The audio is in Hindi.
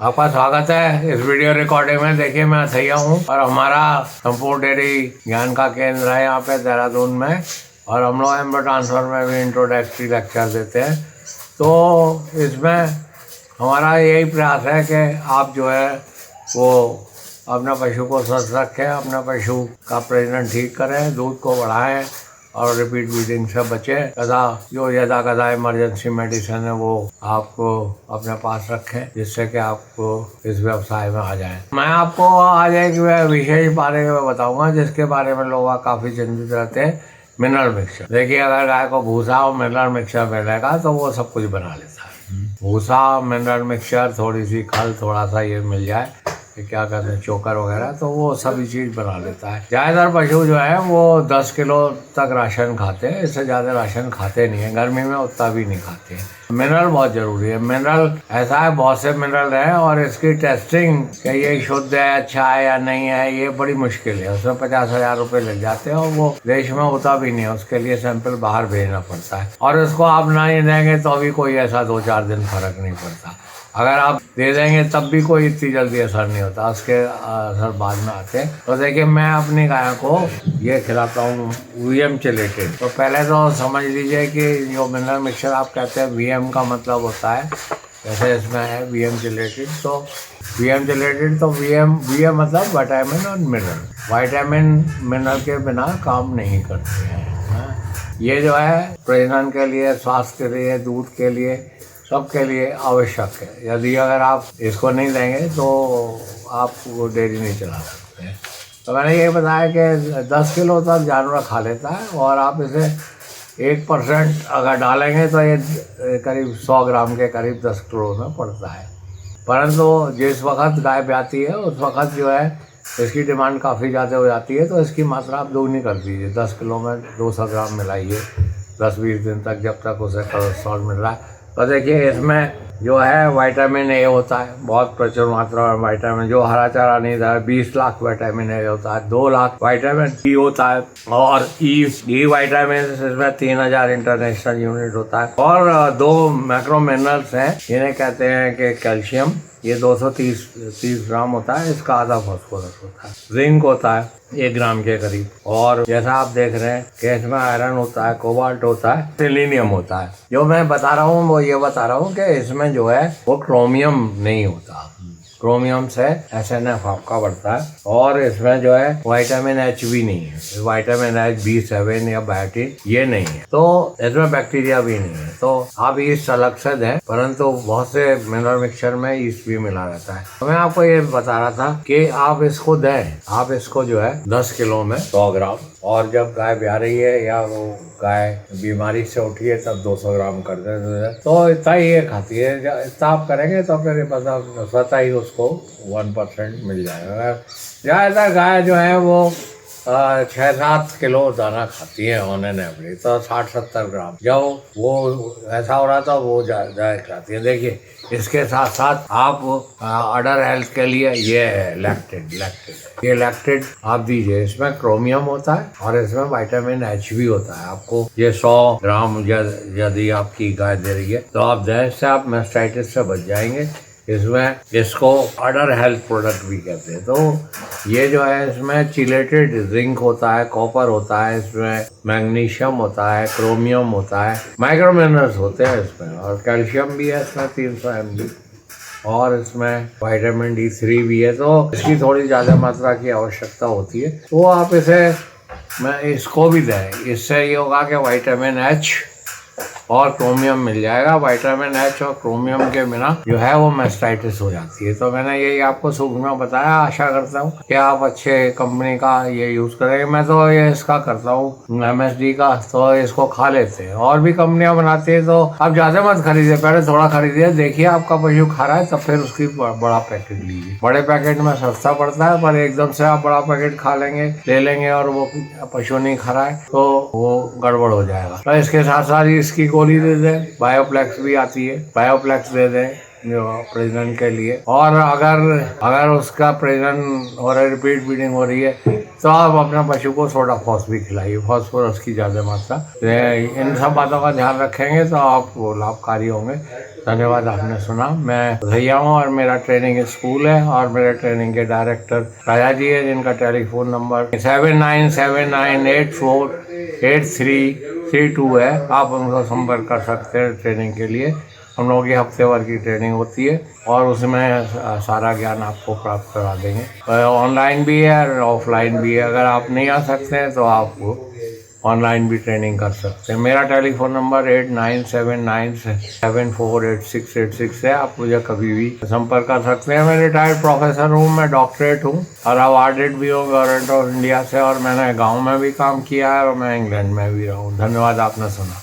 आपका स्वागत है इस वीडियो रिकॉर्डिंग में। देखिए मैं अथैया हूँ और हमारा संपूर्ण डेयरी ज्ञान का केंद्र है यहाँ पे देहरादून में, और हम लोग एम्ब्रो ट्रांसफर में भी इंट्रोडक्टरी लेक्चर देते हैं। तो इसमें हमारा यही प्रयास है कि आप जो है वो अपना पशु को स्वस्थ रखें, अपना पशु का प्रजनन ठीक करें, दूध को बढ़ाएं और रिपीट ब्रीडिंग से बचें तथा जो यदा कदा इमरजेंसी मेडिसिन है वो आपको अपने पास रखें, जिससे कि आपको इस व्यवसाय में आ जाएं। मैं आपको आज एक विशेष बारे में बताऊंगा जिसके बारे में लोग काफ़ी चिंतित रहते हैं, मिनरल मिक्सचर। देखिए, अगर गाय को भूसा और मिनरल मिक्सचर मिलेगा तो वो सब कुछ बना लेता है। भूसा, मिनरल मिक्सचर, थोड़ी सी खल, थोड़ा सा ये मिल जाए, क्या कहते हैं, चोकर वगैरह, तो वो सभी चीज़ बना लेता है। ज़्यादातर पशु जो है वो 10 किलो तक राशन खाते हैं, इससे ज़्यादा राशन खाते नहीं है, गर्मी में उतना भी नहीं खाते हैं। मिनरल बहुत ज़रूरी है। मिनरल ऐसा है, बहुत से मिनरल है और इसकी टेस्टिंग कि ये शुद्ध है, अच्छा है या नहीं है, ये बड़ी मुश्किल है। उसमें 50,000 रुपये लग जाते हैं और वो देश में होता भी नहीं है, उसके लिए सैंपल बाहर भेजना पड़ता है। और इसको आप नहीं देंगे तो भी कोई ऐसा 2-4 दिन फर्क नहीं पड़ता। अगर आप दे देंगे तब भी कोई इतनी जल्दी असर नहीं होता, उसके असर बाद में आते हैं। तो देखिए, मैं अपनी गाय को ये खिलाता हूँ वीएम चिलेटेड। तो पहले तो समझ लीजिए कि जो मिनरल मिक्सचर आप कहते हैं, वीएम का मतलब होता है, जैसे इसमें है वीएम चिलेटेड, तो वीएम चिलेटेड, तो वीएम मतलब विटामिन और मिनरल। विटामिन मिनरल के बिना काम नहीं करते हैं। ये जो है प्रजनन के लिए, स्वास्थ्य के लिए, दूध के लिए, सबके लिए आवश्यक है। यदि अगर आप इसको नहीं देंगे तो आप वो डेयरी नहीं चला सकते हैं। तो मैंने ये बताया कि 10 किलो तक जानवर खा लेता है और आप इसे 1% अगर डालेंगे तो ये करीब 100 ग्राम के करीब 10 किलो में पड़ता है। परंतु जिस वक्त गाय ब्याती है उस वक्त जो है इसकी डिमांड काफ़ी ज़्यादा हो जाती है, तो इसकी मात्रा आप दोगुनी कर दीजिए। 10 किलो में 200 ग्राम मिलाइए 10-20 दिन तक, जब तक उसे कोलेस्ट्रॉल मिल रहा है। तो देखिए, इसमें जो है विटामिन ए होता है, बहुत प्रचुर मात्रा में विटामिन, जो हरा चारा नहीं था। 20 लाख विटामिन ए होता है, 2 लाख विटामिन ई होता है, और ई विटामिन इसमें 3000 इंटरनेशनल यूनिट होता है। और 2 मैक्रो मिनरल्स हैं, जिन्हें कहते हैं कि कैल्शियम, ये 230 ग्राम होता है, इसका आधा फॉस्फोरस होता है। जिंक होता है 1 ग्राम के करीब, और जैसा आप देख रहे हैं कि इसमें आयरन होता है, कोबाल्ट होता है, सेलेनियम होता है। जो मैं बता रहा हूँ वो ये बता रहा हूँ कि इसमें जो है वो क्रोमियम नहीं होता। क्रोमियम से SNF आपका बढ़ता है, और इसमें जो है विटामिन एच भी नहीं है, विटामिन एच, B7 या बायोटिन ये नहीं है। तो इसमें बैक्टीरिया भी नहीं है। तो आप ईस्ट अलग से दें, परंतु बहुत से मिनरल मिक्सचर में ईस्ट भी मिला रहता है। तो मैं आपको ये बता रहा था कि आप इसको दें, आप इसको जो है 10 किलो में 100 ग्राम, और जब गाय ब्याह रही है या वो गाय बीमारी से उठी है तब 200 ग्राम कर दें, तो इतना ही ये खाती है। इतना आप करेंगे तो फिर मतलब स्वतः ही उसको 1% मिल जाएगा। ज़्यादातर गाय जो है वो 6-7 किलो दाना खाती है ऑन एन एवरेज, तो 60-70 ग्राम। जब वो ऐसा हो रहा था वो ज़्यादा खाती है। देखिए, इसके साथ साथ आप अडर हेल्थ के लिए ये है लैक्टेड, ये लैक्टेड आप दीजिए। इसमें क्रोमियम होता है और इसमें विटामिन एच भी होता है। आपको ये 100 ग्राम यदि आपकी गाय दे रही है तो आप दें, इससे आप मास्टाइटिस से बच जाएंगे। इसमें इसको अडर हेल्थ प्रोडक्ट भी कहते हैं। तो ये जो है इसमें चिलेटेड जिंक होता है, कॉपर होता है, इसमें मैग्नीशियम होता है, क्रोमियम होता है, माइक्रो मिनरल्स होते हैं इसमें, और कैल्शियम भी है इसमें 300 mg, और इसमें विटामिन D3 भी है। तो इसकी थोड़ी ज़्यादा मात्रा की आवश्यकता होती है, तो आप इसको भी दें। इससे ये होगा कि विटामिन एच और क्रोमियम मिल जाएगा। विटामिन एच और क्रोमियम के बिना जो है वो मास्टाइटिस हो जाती है। तो मैंने यही आपको सूक्ष्म में बताया। आशा करता हूँ कि आप अच्छे कंपनी का ये यूज़ करेंगे। मैं तो ये इसका करता हूँ MSD का, तो इसको खा लेते हैं। और भी कंपनियां बनाती है, तो आप ज़्यादा मत खरीदिए, पहले थोड़ा खरीदिए, देखिए आपका पशु खा रहा है, तब फिर उसकी बड़ा पैकेट लीजिए। बड़े पैकेट में सस्ता पड़ता है, पर एकदम से आप बड़ा पैकेट खा लेंगे, ले लेंगे और वो पशु नहीं खा रहा है तो वो गड़बड़ हो जाएगा। तो इसके साथ साथ इसकी गोली दे दें, बायोप्लेक्स भी आती है, बायोप्लेक्स दे दें, प्रजनन के लिए। और अगर उसका प्रजनन हो रहा है, रिपीट ब्रीडिंग हो रही है, तो आप अपने पशु को सोडा फॉस भी खिलाइए, फॉस्फोरस की ज़्यादा मात्रा। इन सब बातों का ध्यान रखेंगे तो आप वो लाभकारी होंगे। धन्यवाद, आपने सुना। मैं भैया हूँ और मेरा ट्रेनिंग स्कूल है और मेरे ट्रेनिंग के डायरेक्टर राजा जी है, जिनका टेलीफोन नंबर 7979848332 है। आप उनका संपर्क कर सकते हैं ट्रेनिंग के लिए। हम लोगों की हफ्ते भर की ट्रेनिंग होती है और उसमें सारा ज्ञान आपको प्राप्त करा देंगे। ऑनलाइन भी है और ऑफलाइन भी है। अगर आप नहीं आ सकते हैं तो आप ऑनलाइन भी ट्रेनिंग कर सकते हैं। मेरा टेलीफोन नंबर 8979748686 है। आप मुझे कभी भी संपर्क कर सकते हैं। मैं रिटायर्ड प्रोफेसर हूँ, मैं डॉक्टरेट हूँ और अवार्डेड भी हूँ गवर्नमेंट ऑफ इंडिया से, और मैंने गाँव में भी काम किया है और मैं इंग्लैंड में भी रहा हूँ। धन्यवाद, आपने सुना।